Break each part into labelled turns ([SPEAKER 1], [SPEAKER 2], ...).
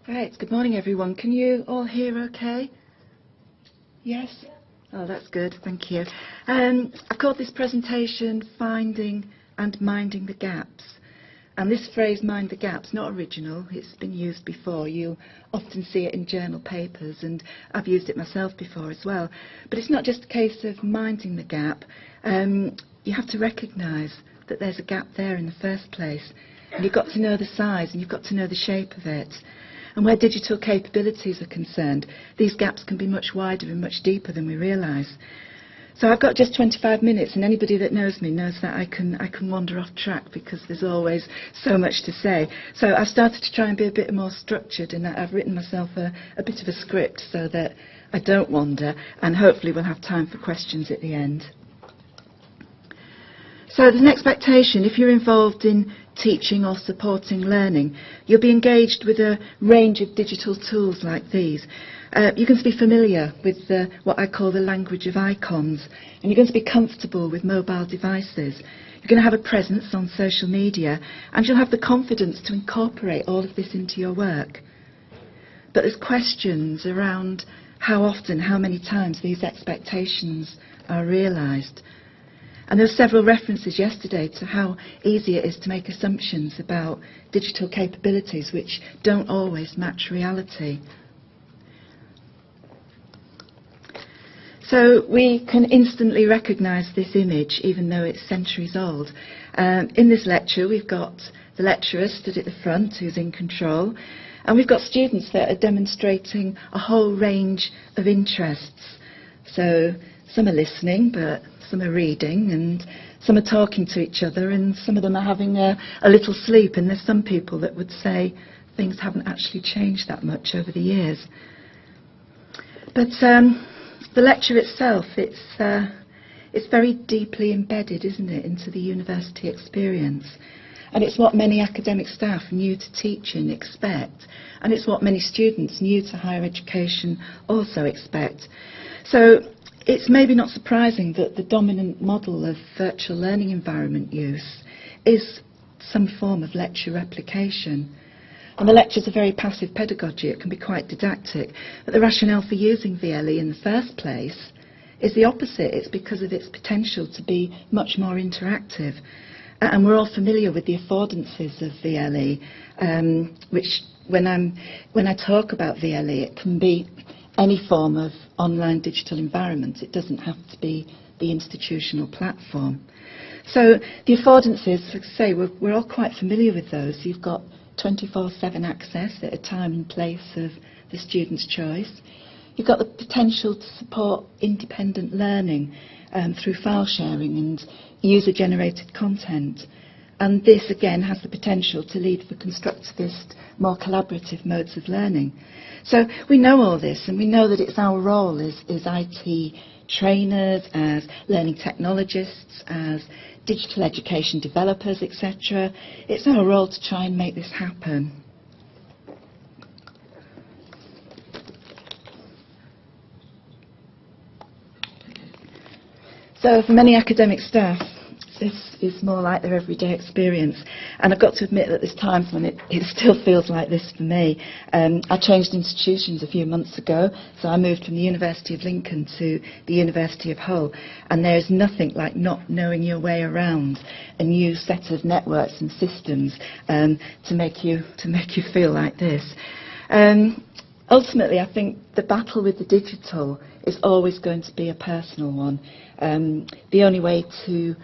[SPEAKER 1] Right, good morning everyone. Can you all hear okay? Yes? Oh, that's good, thank you. I've called this presentation Finding and Minding the Gaps. And this phrase, mind the gaps, not original, it's been used before. You'll often see it in journal papers, and I've used it myself before as well. But it's not just a case of minding the gap. You have to recognise that there's a gap there in the first place. And you've got to know the size, and you've got to know the shape of it. And where digital capabilities are concerned, these gaps can be much wider and much deeper than we realise. So I've got just 25 minutes, and anybody that knows me knows that I can wander off track because there's always so much to say. So I've started to try and be a bit more structured, and I've written myself a bit of a script so that I don't wander, and hopefully we'll have time for questions at the end. So there's an expectation, if you're involved in teaching or supporting learning, you'll be engaged with a range of digital tools like these. You're going to be familiar with what I call the language of icons, and you're going to be comfortable with mobile devices. You're going to have a presence on social media, and you'll have the confidence to incorporate all of this into your work. But there's questions around how often, how many times these expectations are realised. And there were several references yesterday to how easy it is to make assumptions about digital capabilities which don't always match reality. So we can instantly recognise this image, even though it's centuries old. In this lecture, we've got the lecturer stood at the front, who's in control, and we've got students that are demonstrating a whole range of interests. So some are listening, but some are reading, and some are talking to each other, and some of them are having a little sleep, and there's some people that would say things haven't actually changed that much over the years. But the lecture itself, it's very deeply embedded, isn't it, into the university experience. And it's what many academic staff new to teaching expect. And it's what many students new to higher education also expect. So it's maybe not surprising that the dominant model of virtual learning environment use is some form of lecture replication. And the lectures are very passive pedagogy. It can be quite didactic. But the rationale for using VLE in the first place is the opposite. It's because of its potential to be much more interactive. And we're all familiar with the affordances of VLE, which when I talk about VLE, it can be any form of online digital environment. It doesn't have to be the institutional platform. So the affordances, like I say, we're all quite familiar with those. You've got 24/7 access at a time and place of the student's choice. You've got the potential to support independent learning through file sharing and user-generated content. And this, again, has the potential to lead for constructivist, more collaborative modes of learning. So we know all this, and we know that it's our role as IT trainers, as learning technologists, as digital education developers, etc. It's our role to try and make this happen. So for many academic staff, this is more like their everyday experience. And I've got to admit that there's times when it still feels like this for me. I changed institutions a few months ago, so I moved from the University of Lincoln to the University of Hull, and there is nothing like not knowing your way around a new set of networks and systems to make you feel like this. Ultimately, I think the battle with the digital is always going to be a personal one. The only way to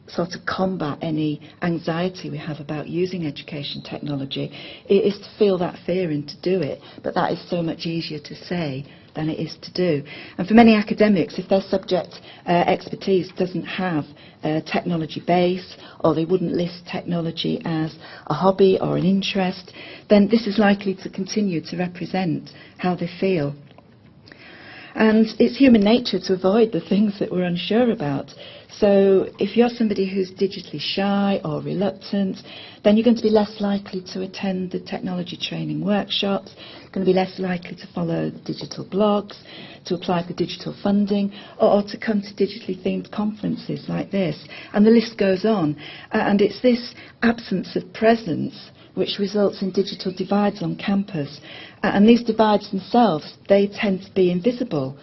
[SPEAKER 1] sort of combat any anxiety we have about using education technology is to feel that fear and to do it. But that is so much easier to say than it is to do. And for many academics, if their subject expertise doesn't have a technology base, or they wouldn't list technology as a hobby or an interest, then this is likely to continue to represent how they feel. And it's human nature to avoid the things that we're unsure about. So if you're somebody who's digitally shy or reluctant, then you're going to be less likely to attend the technology training workshops, going to be less likely to follow the digital blogs, to apply for digital funding, or to come to digitally themed conferences like this. And the list goes on. And it's this absence of presence which results in digital divides on campus. And these divides themselves, they tend to be invisible,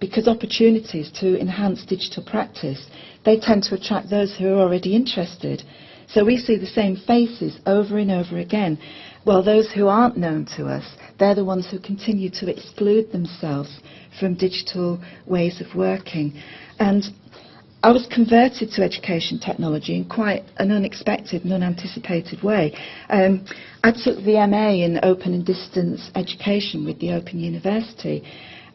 [SPEAKER 1] because opportunities to enhance digital practice, they tend to attract those who are already interested. So we see the same faces over and over again, while those who aren't known to us, they're the ones who continue to exclude themselves from digital ways of working. And I was converted to education technology in quite an unexpected and unanticipated way. I took the MA in Open and Distance Education with the Open University,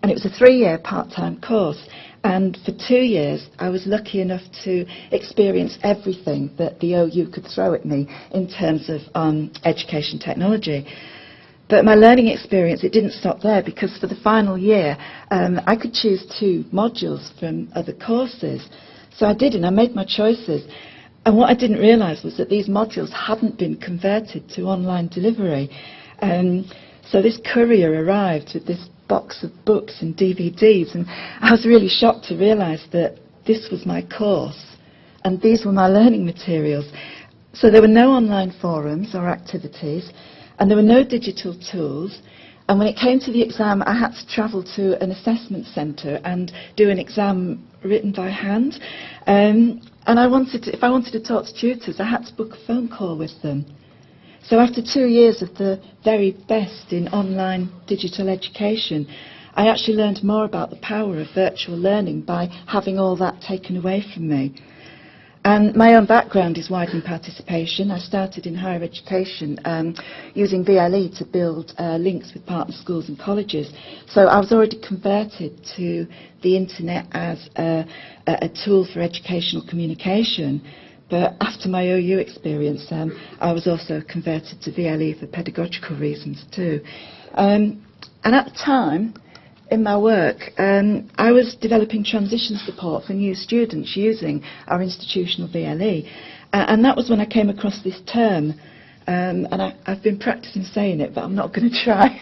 [SPEAKER 1] and it was a 3-year part-time course. And for 2 years, I was lucky enough to experience everything that the OU could throw at me in terms of education technology. But my learning experience, it didn't stop there, because for the final year, I could choose 2 modules from other courses. So I did, and I made my choices. And what I didn't realise was that these modules hadn't been converted to online delivery. So this courier arrived with this box of books and DVDs, and I was really shocked to realise that this was my course and these were my learning materials. So there were no online forums or activities, and there were no digital tools, and when it came to the exam I had to travel to an assessment centre and do an exam written by hand, and if I wanted to talk to tutors I had to book a phone call with them. So after 2 years of the very best in online digital education, I actually learned more about the power of virtual learning by having all that taken away from me. And my own background is widening participation. I started in higher education using VLE to build links with partner schools and colleges. So I was already converted to the internet as a tool for educational communication. But after my OU experience, I was also converted to VLE for pedagogical reasons too. And at the time, in my work, I was developing transition support for new students using our institutional VLE. And that was when I came across this term. And I've been practicing saying it, but I'm not going to try.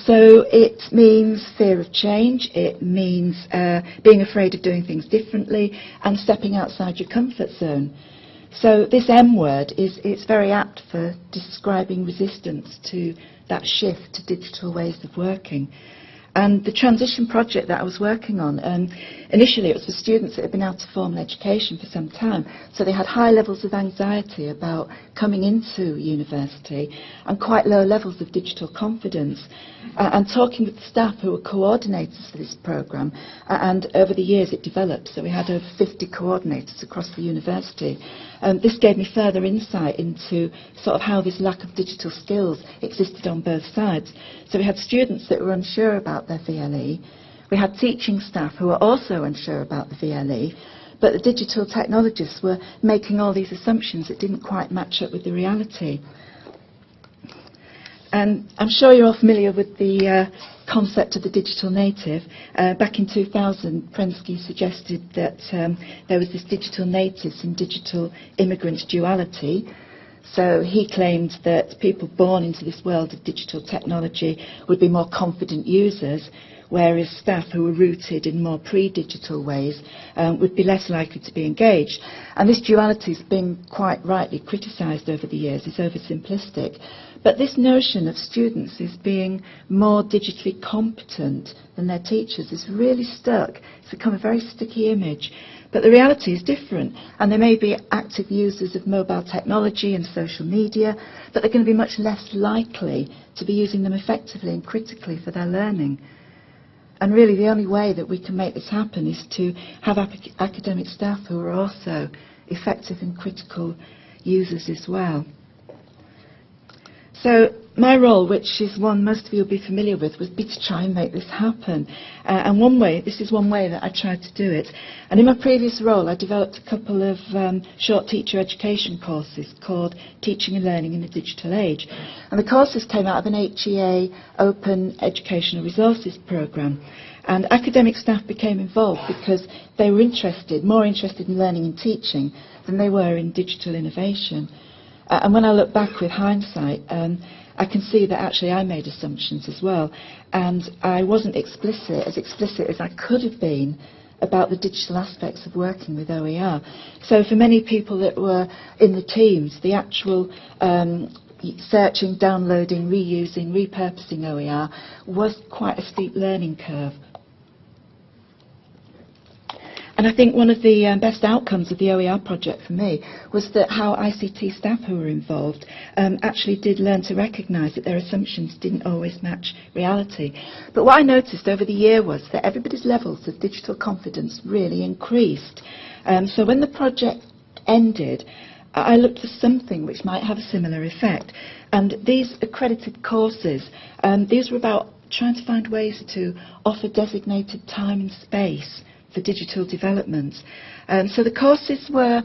[SPEAKER 1] So it means fear of change, it means being afraid of doing things differently and stepping outside your comfort zone. So this M word it's very apt for describing resistance to that shift to digital ways of working. And the transition project that I was working on, initially it was for students that had been out of formal education for some time, so they had high levels of anxiety about coming into university and quite low levels of digital confidence. And talking with the staff who were coordinators for this programme, and over the years it developed, so we had over 50 coordinators across the university. This gave me further insight into sort of how this lack of digital skills existed on both sides. So we had students that were unsure about their VLE, we had teaching staff who were also unsure about the VLE, but the digital technologists were making all these assumptions that didn't quite match up with the reality. And I'm sure you're all familiar with the concept of the digital native. Back in 2000, Prensky suggested that there was this digital natives and digital immigrant duality. So he claimed that people born into this world of digital technology would be more confident users, whereas staff who were rooted in more pre-digital ways would be less likely to be engaged. And this duality has been quite rightly criticised over the years, it's oversimplistic. But this notion of students as being more digitally competent than their teachers is really stuck. It's become a very sticky image. But the reality is different, and they may be active users of mobile technology and social media, but they're going to be much less likely to be using them effectively and critically for their learning. And really the only way that we can make this happen is to have academic staff who are also effective and critical users as well. So my role, which is one most of you will be familiar with, would be to try and make this happen. And this is one way that I tried to do it. And in my previous role, I developed a couple of short teacher education courses called Teaching and Learning in the Digital Age. And the courses came out of an HEA Open Educational Resources programme. And academic staff became involved because they were more interested in learning and teaching than they were in digital innovation. And when I look back with hindsight, I can see that actually I made assumptions as well. And I wasn't explicit as I could have been about the digital aspects of working with OER. So for many people that were in the teams, the actual searching, downloading, reusing, repurposing OER was quite a steep learning curve. And I think one of the best outcomes of the OER project for me was that how ICT staff who were involved actually did learn to recognise that their assumptions didn't always match reality. But what I noticed over the year was that everybody's levels of digital confidence really increased. So when the project ended, I looked for something which might have a similar effect. And these accredited courses, these were about trying to find ways to offer designated time and space for digital development. So the courses were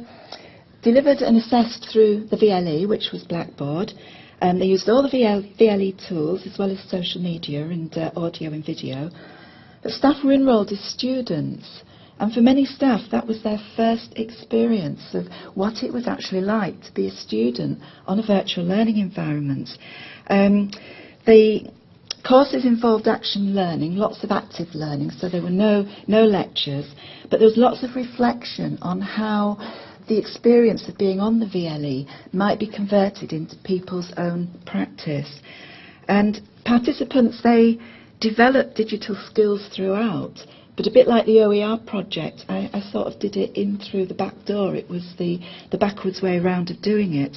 [SPEAKER 1] delivered and assessed through the VLE, which was Blackboard. They used all the VLE tools as well as social media and audio and video. But staff were enrolled as students, and for many staff that was their first experience of what it was actually like to be a student on a virtual learning environment. The courses involved action learning, lots of active learning, so there were no lectures, but there was lots of reflection on how the experience of being on the VLE might be converted into people's own practice. And participants, they developed digital skills throughout, but a bit like the OER project, I sort of did it in through the back door. It was the backwards way around of doing it.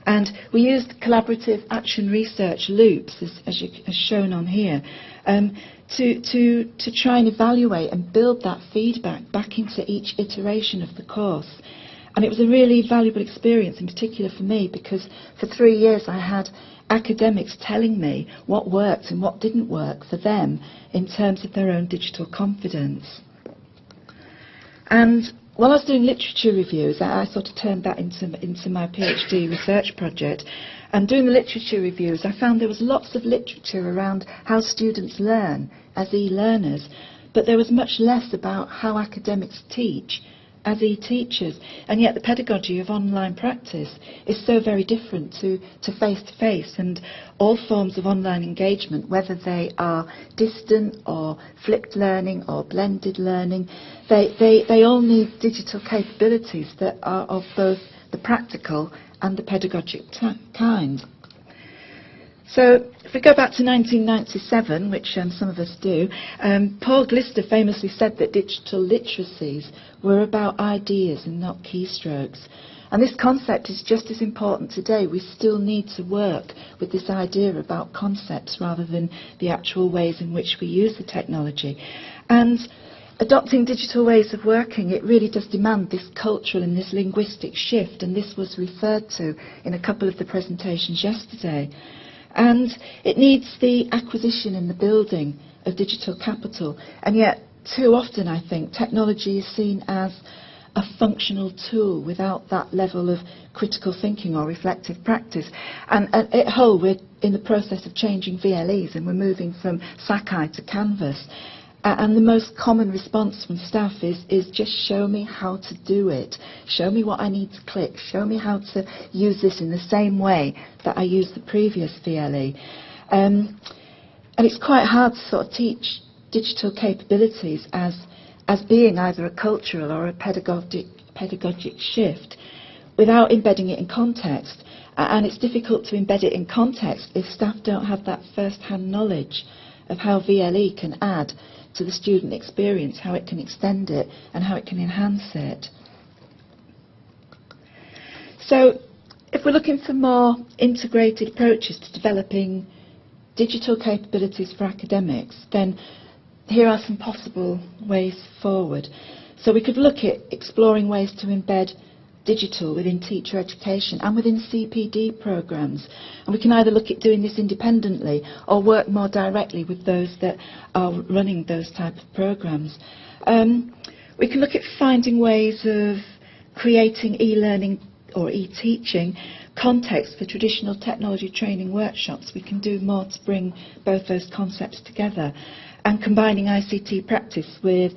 [SPEAKER 1] And we used collaborative action research loops, as shown on here, to try and evaluate and build that feedback back into each iteration of the course. And it was a really valuable experience, in particular for me, because for 3 years I had academics telling me what worked and what didn't work for them in terms of their own digital confidence. And while I was doing literature reviews, I sort of turned that into my PhD research project. And doing the literature reviews, I found there was lots of literature around how students learn as e-learners, but there was much less about how academics teach as e-teachers. And yet the pedagogy of online practice is so very different to face-to-face, and all forms of online engagement, whether they are distant or flipped learning or blended learning, they all need digital capabilities that are of both the practical and the pedagogic kind. So if we go back to 1997, which some of us do, Paul Glister famously said that digital literacies were about ideas and not keystrokes. And this concept is just as important today. We still need to work with this idea about concepts rather than the actual ways in which we use the technology. And adopting digital ways of working, it really does demand this cultural and this linguistic shift, and this was referred to in a couple of the presentations yesterday. And it needs the acquisition and the building of digital capital. And yet, too often, I think, technology is seen as a functional tool without that level of critical thinking or reflective practice. And at Hull, we're in the process of changing VLEs, and we're moving from Sakai to Canvas. And the most common response from staff is just show me how to do it. Show me what I need to click. Show me how to use this in the same way that I used the previous VLE. And it's quite hard to sort of teach digital capabilities as being either a cultural or a pedagogic shift without embedding it in context. And it's difficult to embed it in context if staff don't have that first-hand knowledge of how VLE can add to the student experience, how it can extend it, and how it can enhance it. So, if we're looking for more integrated approaches to developing digital capabilities for academics, then here are some possible ways forward. So we could look at exploring ways to embed digital within teacher education and within CPD programmes. And we can either look at doing this independently or work more directly with those that are running those type of programmes. We can look at finding ways of creating e-learning or e-teaching context for traditional technology training workshops. We can do more to bring both those concepts together, and combining ICT practice with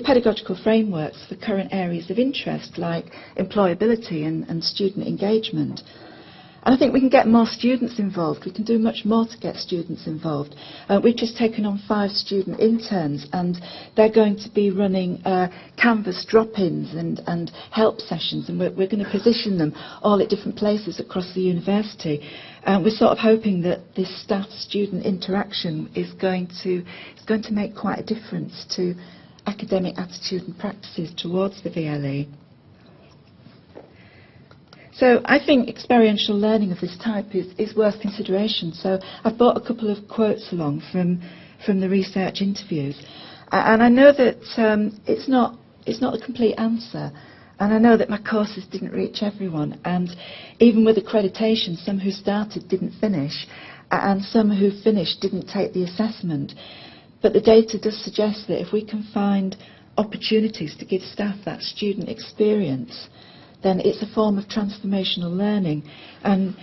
[SPEAKER 1] pedagogical frameworks for current areas of interest like employability and student engagement. And I think we can get more students involved. We can do much more to get students involved. We've just taken on 5 student interns, and they're going to be running Canvas drop-ins and help sessions, and we're going to position them all at different places across the university. We're sort of hoping that this staff-student interaction is going to make quite a difference to academic attitude and practices towards the VLE. So I think experiential learning of this type is worth consideration. So I've brought a couple of quotes along from the research interviews. And I know that it's not a complete answer. And I know that my courses didn't reach everyone. And even with accreditation, some who started didn't finish. And some who finished didn't take the assessment. But the data does suggest that if we can find opportunities to give staff that student experience, then it's a form of transformational learning. And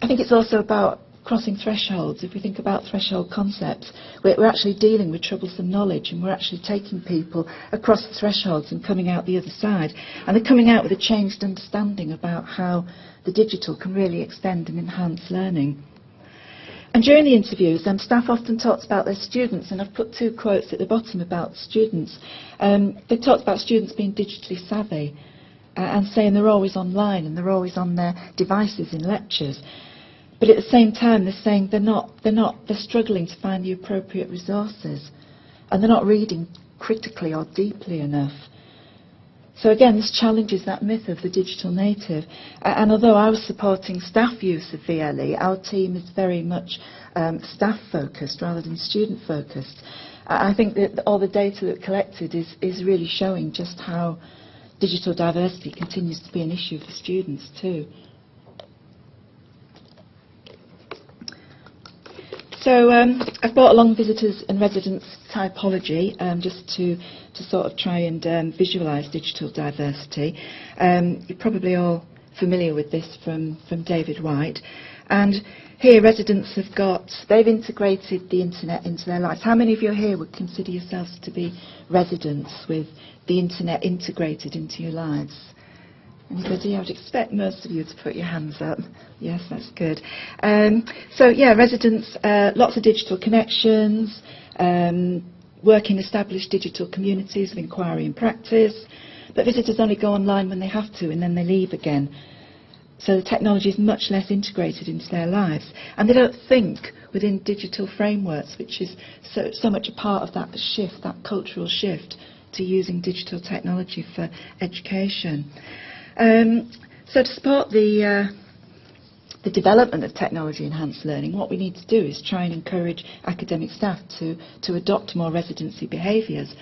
[SPEAKER 1] I think it's also about crossing thresholds. If we think about threshold concepts, we're actually dealing with troublesome knowledge, and we're actually taking people across the thresholds and coming out the other side. And they're coming out with a changed understanding about how the digital can really extend and enhance learning. And during the interviews, staff often talked about their students, and I've put 2 quotes at the bottom about students. They talked about students being digitally savvy, and saying they're always online and they're always on their devices in lectures. But at the same time, they're saying they're struggling to find the appropriate resources, and they're not reading critically or deeply enough. So again, this challenges that myth of the digital native. And although I was supporting staff use of VLE, our team is very much staff-focused rather than student-focused. I think that all the data that collected is really showing just how digital diversity continues to be an issue for students too. So I've brought along visitors and residents typology just to sort of try and visualise digital diversity. You're probably all familiar with this from David White. And here residents they've integrated the internet into their lives. How many of you here would consider yourselves to be residents with the internet integrated into your lives? Anybody? I would expect most of you to put your hands up. Yes, that's good. So yeah, residents, lots of digital connections, work in established digital communities of inquiry and practice, but visitors only go online when they have to, and then they leave again. So the technology is much less integrated into their lives, and they don't think within digital frameworks, which is so much a part of that shift, that cultural shift to using digital technology for education. So to support the development of technology-enhanced learning, what we need to do is try and encourage academic staff to adopt more residency behaviours.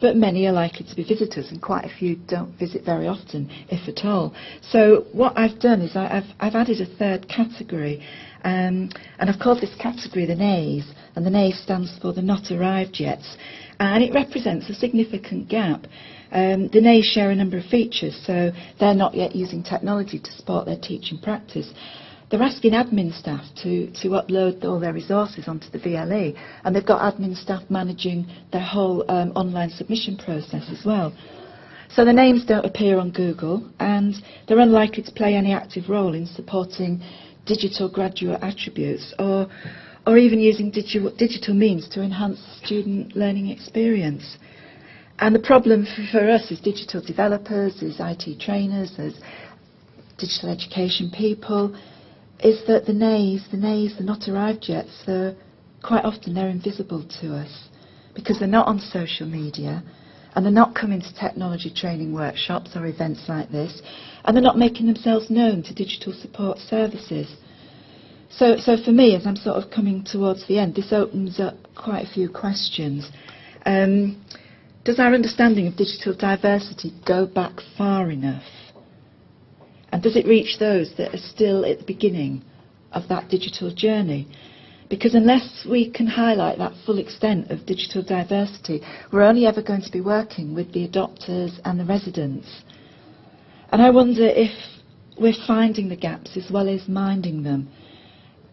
[SPEAKER 1] But many are likely to be visitors, and quite a few don't visit very often, if at all. So what I've done is I've added a 3rd category, and I've called this category the nays, and the nays stands for the not arrived yet, and it represents a significant gap. The nays share a number of features, so they're not yet using technology to support their teaching practice. They're asking admin staff to upload all their resources onto the VLE, and they've got admin staff managing their whole online submission process as well. So the names don't appear on Google, and they're unlikely to play any active role in supporting digital graduate attributes or even using digital means to enhance the student learning experience. And the problem for us as digital developers, as IT trainers, as digital education people, is that the nays, the not arrived yet, quite often they're invisible to us because they're not on social media, and they're not coming to technology training workshops or events like this, and they're not making themselves known to digital support services. So for me, as I'm sort of coming towards the end, this opens up quite a few questions. Does our understanding of digital diversity go back far enough? And does it reach those that are still at the beginning of that digital journey? Because unless we can highlight that full extent of digital diversity, we're only ever going to be working with the adopters and the residents. And I wonder if we're finding the gaps as well as minding them.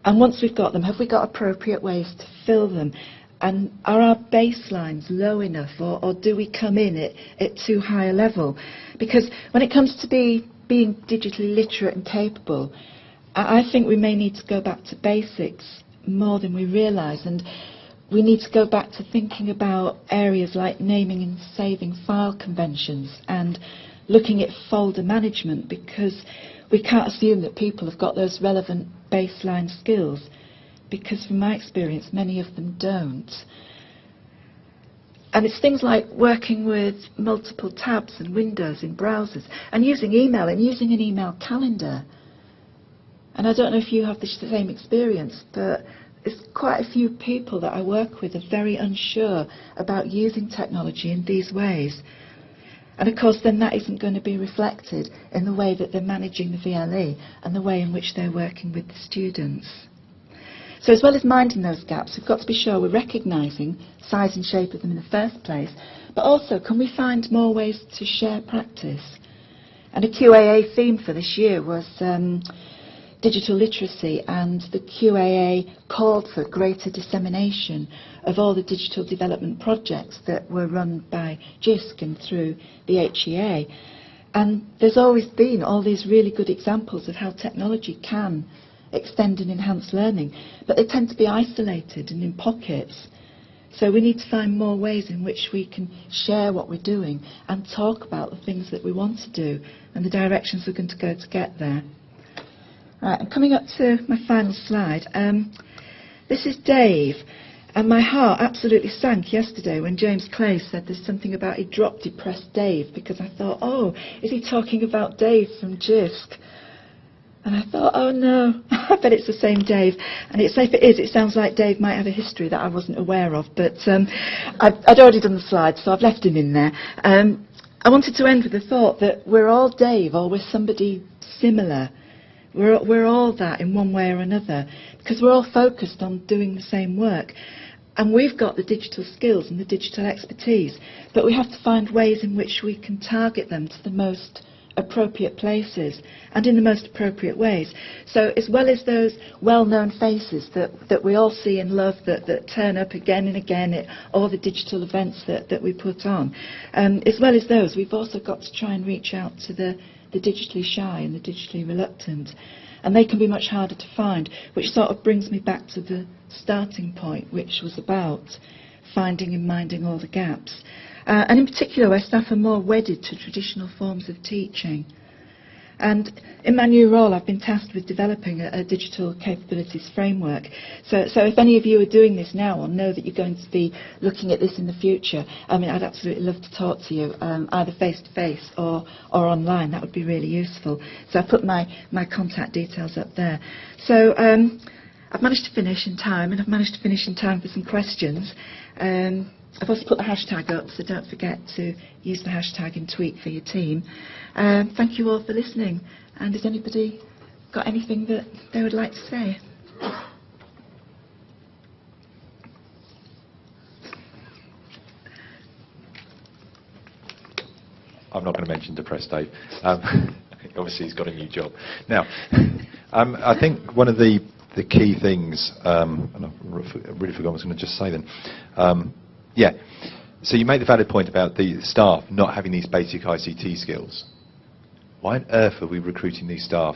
[SPEAKER 1] And once we've got them, have we got appropriate ways to fill them? And are our baselines low enough, or do we come in at too high a level? Because when it comes to being digitally literate and capable, I think we may need to go back to basics more than we realise, and we need to go back to thinking about areas like naming and saving file conventions and looking at folder management, because we can't assume that people have got those relevant baseline skills, because from my experience many of them don't. And it's things like working with multiple tabs and windows in browsers, and using email and using an email calendar. And I don't know if you have the same experience, but there's quite a few people that I work with are very unsure about using technology in these ways. And of course then that isn't going to be reflected in the way that they're managing the VLE and the way in which they're working with the students. So as well as minding those gaps, we've got to be sure we're recognising size and shape of them in the first place, but also can we find more ways to share practice? And a QAA theme for this year was digital literacy, and the QAA called for greater dissemination of all the digital development projects that were run by JISC and through the HEA. And there's always been all these really good examples of how technology can extend and enhance learning, but they tend to be isolated and in pockets. So we need to find more ways in which we can share what we're doing and talk about the things that we want to do and the directions we're going to go to get there. Right, I'm coming up to my final slide. This is Dave, and my heart absolutely sank yesterday when James Clay said there's something about he dropped depressed Dave, because I thought, oh, is he talking about Dave from JISC? And I thought, oh no, I bet it's the same Dave. And if it is, it sounds like Dave might have a history that I wasn't aware of, but I'd already done the slide, so I've left him in there. I wanted to end with the thought that we're all Dave, or we're somebody similar. We're all that in one way or another, because we're all focused on doing the same work. And we've got the digital skills and the digital expertise, but we have to find ways in which we can target them to the most appropriate places and in the most appropriate ways. So as well as those well-known faces that we all see and love, that turn up again and again at all the digital events that we put on, as well as those, we've also got to try and reach out to the digitally shy and the digitally reluctant, and they can be much harder to find, which sort of brings me back to the starting point, which was about finding and minding all the gaps. And in particular where staff are more wedded to traditional forms of teaching. And in my new role I've been tasked with developing a digital capabilities framework. So if any of you are doing this now or know that you're going to be looking at this in the future, I mean, I'd absolutely love to talk to you, either face to face or online. That would be really useful. So I put my contact details up there. So I've managed to finish in time, and I've managed to finish in time for some questions. I've also put the hashtag up, so don't forget to use the hashtag and tweet for your team. Thank you all for listening. And has anybody got anything that they would like to say?
[SPEAKER 2] I'm not going to mention depressed Dave. Obviously he's got a new job. Now, I think one of the key things, and I really forgot what I was going to just say then. Yeah, so you made the valid point about the staff not having these basic ICT skills. Why on earth are we recruiting these staff?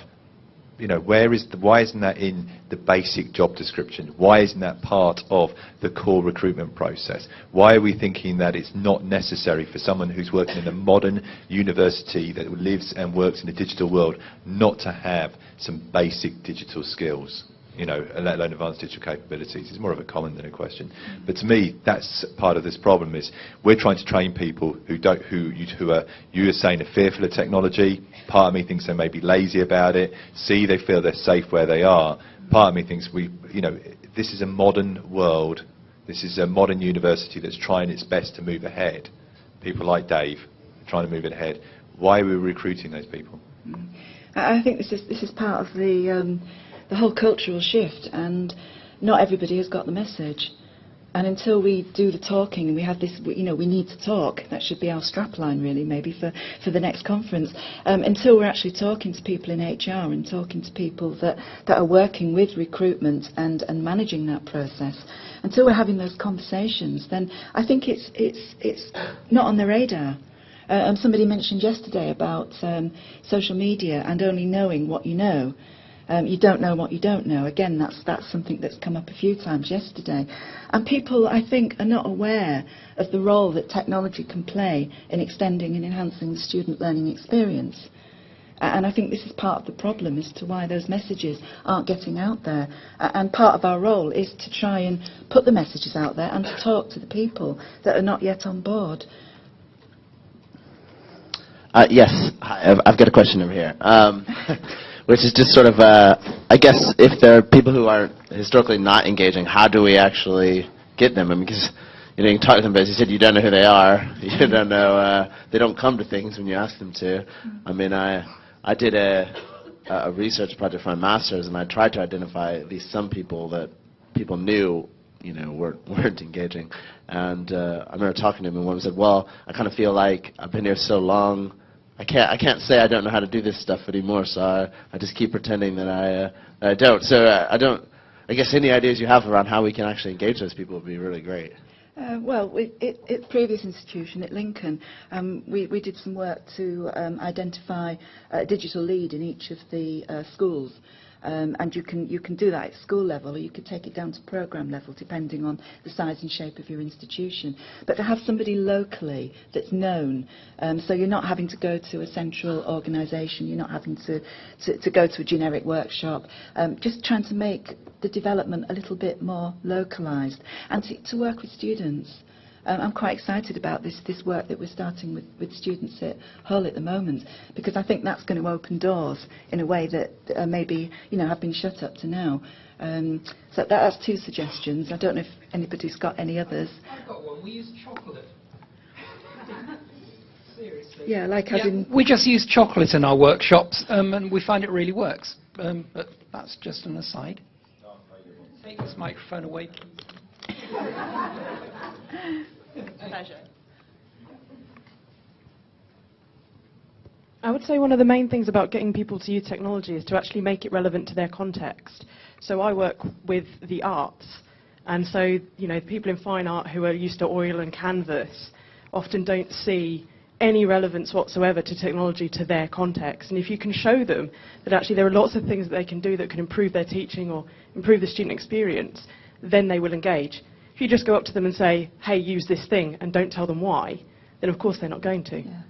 [SPEAKER 2] You know, why isn't that in the basic job description? Why isn't that part of the core recruitment process? Why are we thinking that it's not necessary for someone who's working in a modern university that lives and works in a digital world not to have some basic digital skills? You know, let alone advanced digital capabilities. It's more of a comment than a question. But to me, that's part of this problem. Is we're trying to train people who are saying are fearful of technology. Part of me thinks they may be lazy about it. They feel they're safe where they are. Part of me thinks this is a modern world. This is a modern university that's trying its best to move ahead. People like Dave are trying to move it ahead. Why are we recruiting those people?
[SPEAKER 1] I think this is part of the whole cultural shift, and not everybody has got the message. And until we do the talking, and we have this, we need to talk. That should be our strapline, really, maybe for the next conference. Until we're actually talking to people in HR and talking to people that are working with recruitment and managing that process, until we're having those conversations, then I think it's not on the radar. Somebody mentioned yesterday about social media and only knowing what you know. You don't know what you don't know. Again, that's something that's come up a few times yesterday. And people, I think, are not aware of the role that technology can play in extending and enhancing the student learning experience. And I think this is part of the problem as to why those messages aren't getting out there. And part of our role is to try and put the messages out there and to talk to the people that are not yet on board.
[SPEAKER 3] Yes, hi, I've got a question over here. Which is just sort of, I guess, if there are people who are historically not engaging, how do we actually get them? I mean, because you can talk to them, but as you said, you don't know who they are. You don't know, they don't come to things when you ask them to. I mean, I did a research project for my master's, and I tried to identify at least some people that people knew, weren't engaging. And I remember talking to them, and one said, "Well, I kind of feel like I've been here so long. I can't say I don't know how to do this stuff anymore, so I just keep pretending that I don't." So I guess any ideas you have around how we can actually engage those people would be really great.
[SPEAKER 1] Well, at previous institution at Lincoln, we did some work to identify a digital lead in each of the schools. And you can do that at school level, or you could take it down to programme level, depending on the size and shape of your institution. But to have somebody locally that's known, so you're not having to go to a central organisation, you're not having to go to a generic workshop, just trying to make the development a little bit more localised, and to work with students. I'm quite excited about this work that we're starting with students at Hull at the moment, because I think that's going to open doors in a way that maybe have been shut up to now. So that's two suggestions. I don't know if anybody's got any others.
[SPEAKER 4] I've got one. We use chocolate. Seriously.
[SPEAKER 1] Yeah, like having...
[SPEAKER 4] We just use chocolate in our workshops, and we find it really works. But that's just an aside. Take this microphone away, please.
[SPEAKER 5] Pleasure. I would say one of the main things about getting people to use technology is to actually make it relevant to their context. So I work with the arts, and so people in fine art who are used to oil and canvas often don't see any relevance whatsoever to technology to their context. And if you can show them that actually there are lots of things that they can do that can improve their teaching or improve the student experience, then they will engage. If you just go up to them and say, "Hey, use this thing," and don't tell them why, then of course they're not going to.
[SPEAKER 1] Yeah.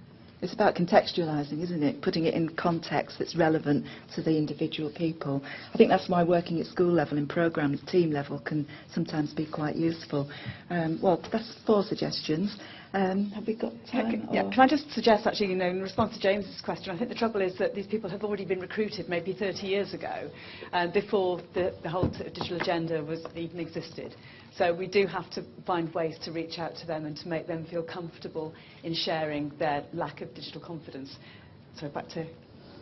[SPEAKER 1] It's about contextualising, isn't it? Putting it in context that's relevant to the individual people. I think that's why working at school level in programme team level can sometimes be quite useful. Well, that's 4 suggestions. Have we got time?
[SPEAKER 6] Yeah, can I just suggest, actually, in response to James's question, I think the trouble is that these people have already been recruited maybe 30 years ago, before the whole digital agenda was even existed. So we do have to find ways to reach out to them and to make them feel comfortable in sharing their lack of digital confidence. So back to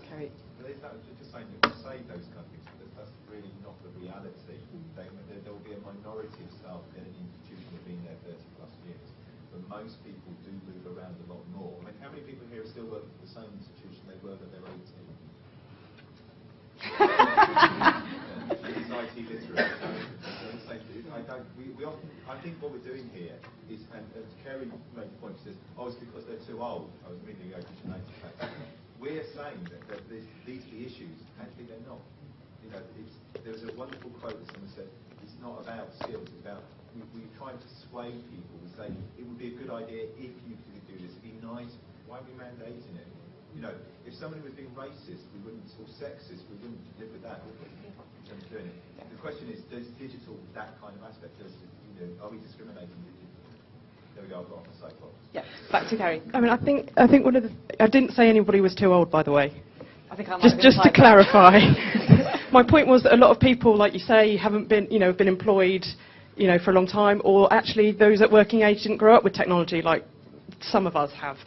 [SPEAKER 6] Kerry.
[SPEAKER 2] Just saying, say those kind of things, but that's really not the reality. There will be a minority of staff in an institution that have been there 30 plus years. But most people do move around a lot more. I mean, how many people here are still working for the same institution they were when they were 18? He's IT literate. I think what we're doing here is, and as Kerry made the point, she says, "Oh, it's because they're too old." I was immediately going to make that. We're saying that these are the issues. Actually, they're not. There was a wonderful quote that someone said, "It's not about skills. It's about." We try to sway people. We say it would be a good idea if you could do this. It'd be nice. Why are we mandating it? If somebody was being racist, we wouldn't, or sexist, we wouldn't live with that, would we? Doing it. The question is, does digital, that kind of aspect, are we discriminating digitally? There we go, I've got off the soapbox.
[SPEAKER 6] Yeah, back to Kerry.
[SPEAKER 5] I mean, I think one of the... I didn't say anybody was too old, by the way.
[SPEAKER 6] I think I might
[SPEAKER 5] Just to clarify. My point was that a lot of people, like you say, haven't been, been employed, for a long time, or actually those at working age didn't grow up with technology like some of us have.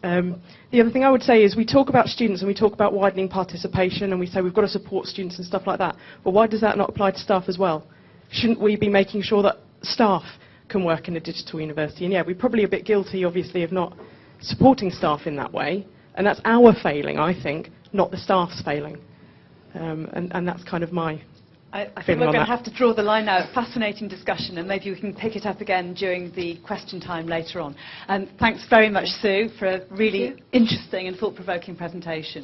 [SPEAKER 5] The other thing I would say is we talk about students and we talk about widening participation and we say we've got to support students and stuff like that. But why does that not apply to staff as well? Shouldn't we be making sure that staff can work in a digital university? And yeah, we're probably a bit guilty, obviously, of not supporting staff in that way. And that's our failing, I think, not the staff's failing. And that's kind of my...
[SPEAKER 6] I think we're going to have to draw the line now. Fascinating discussion, and maybe we can pick it up again during the question time later on. And thanks very much, Sue, for a really interesting and thought-provoking presentation.